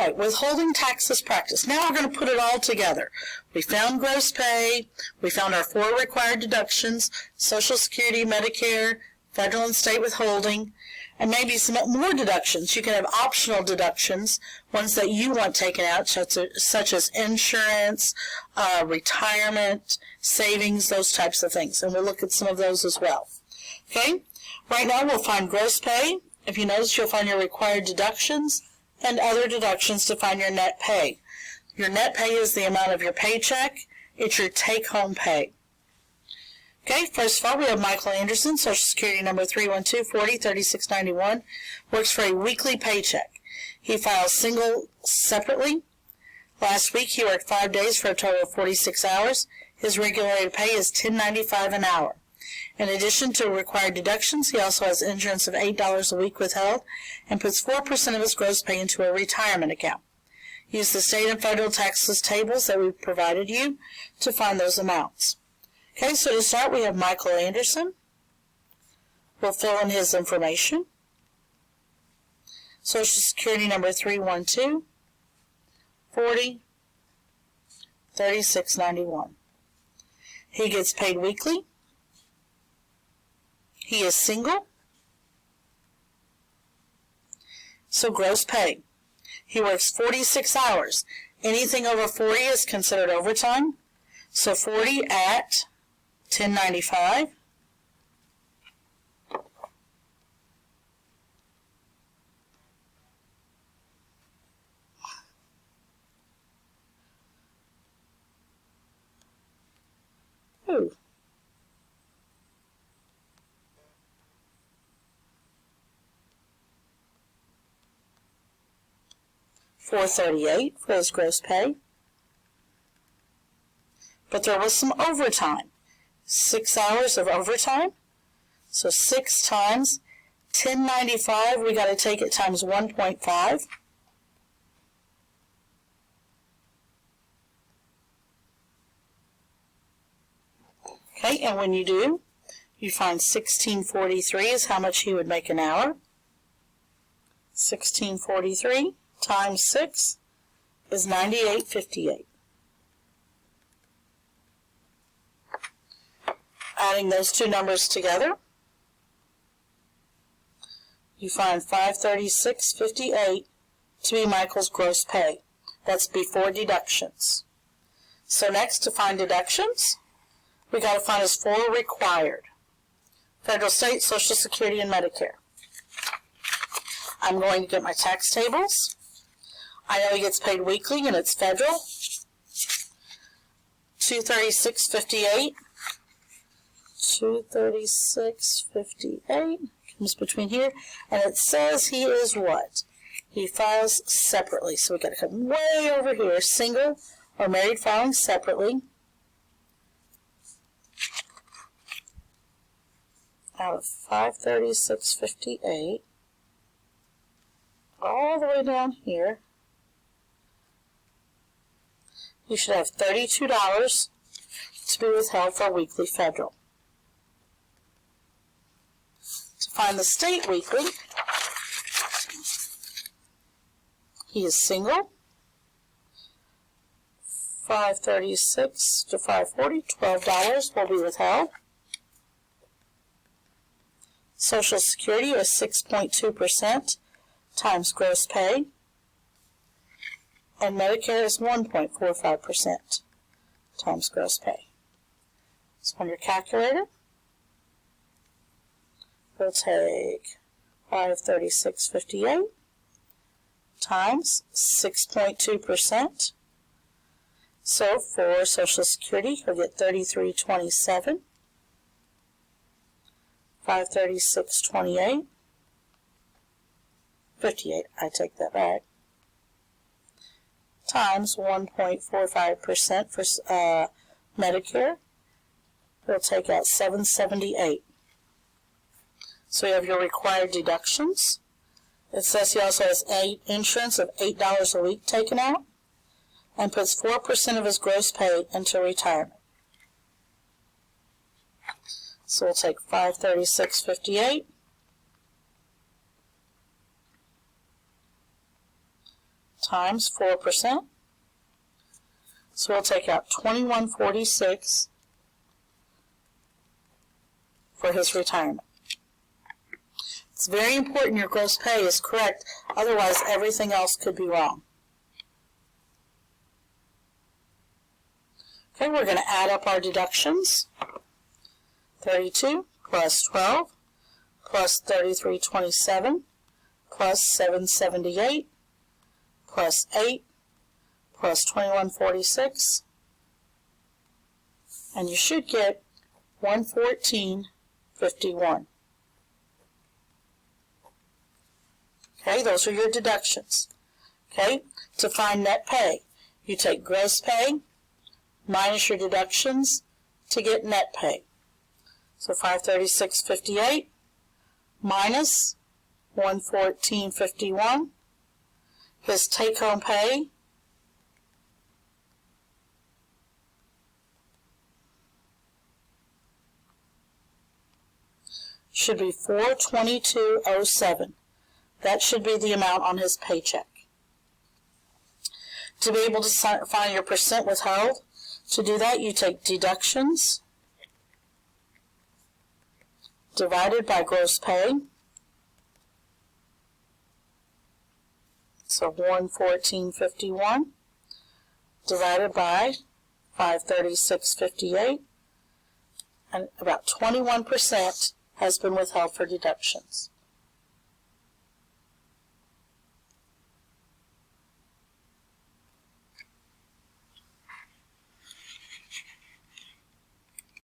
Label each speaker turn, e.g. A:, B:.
A: right, withholding taxes practice. Now we're going to put it all together. We found gross pay. We found our 4 required deductions: Social Security, Medicare, federal and state withholding, and maybe some more deductions. You can have optional deductions, ones that you want taken out, such as insurance, retirement, savings, those types of things. And we'll look at some of those as well. Okay, right now we'll find gross pay. If you notice, you'll find your required deductions and other deductions to find your net pay. Your net pay is the amount of your paycheck. It's your take-home pay. Okay, first of all, we have Michael Anderson, Social Security number 312-40-3691, works for a weekly paycheck. He files single separately. Last week, he worked 5 days for a total of 46 hours. His regular rate of pay is $10.95 an hour. In addition to required deductions, he also has insurance of $8 a week withheld and puts 4% of his gross pay into a retirement account. Use the state and federal taxes tables that we've provided you to find those amounts. Okay, so to start, we have Michael Anderson. We'll fill in his information. Social Security number 312-40-3691. He gets paid weekly. He is single. So gross pay. He works 46 hours. Anything over 40 is considered overtime. So 40 at $10.95. Ooh. $438 for his gross pay. But there was some overtime. 6 hours of overtime. So 6 times $10.95, we got to take it times 1.5. Okay, and when you do, you find $16.43 is how much he would make an hour. $16.43 times 6 is $98.58. Adding those two numbers together, you find $536.58 to be Michael's gross pay. That's before deductions. So next, to find deductions, we got to find his 4 required: federal, state, Social Security, and Medicare. I'm going to get my tax tables. I know he gets paid weekly, and it's federal. $236.58. $236.58 comes between here, and it says he is what? He files separately. So we got to come way over here. Single or married filing separately. Out of $536.58, all the way down here, you should have $32 to be withheld for weekly federal. To find the state weekly, he is single. $536 to $540, $12 will be withheld. Social Security is 6.2% times gross pay, and Medicare is 1.45% times gross pay. So on your calculator, we'll take $536.58 times 6.2%. So for Social Security, you'll get $33.27. $536.28. 58, I take that back. Times 1.45% for Medicare. We'll take out $778. So you have your required deductions. It says he also has insurance of $8 a week taken out, and puts 4% of his gross pay into retirement. So we'll take $536.58 times 4%. So we'll take out $21.46 for his retirement. It's very important your gross pay is correct, otherwise everything else could be wrong. Okay, we're going to add up our deductions. 32 plus 12 plus 33.27 plus 778 plus 8 plus 21.46, and you should get 114.51. Okay, those are your deductions. Okay, to find net pay, you take gross pay minus your deductions to get net pay. So 536.58 minus 114.51. His take-home pay should be $422.07. That should be the amount on his paycheck. To be able to find your percent withheld, to do that you take deductions divided by gross pay. So 114.51 divided by 536.58, and about 21% has been withheld for deductions.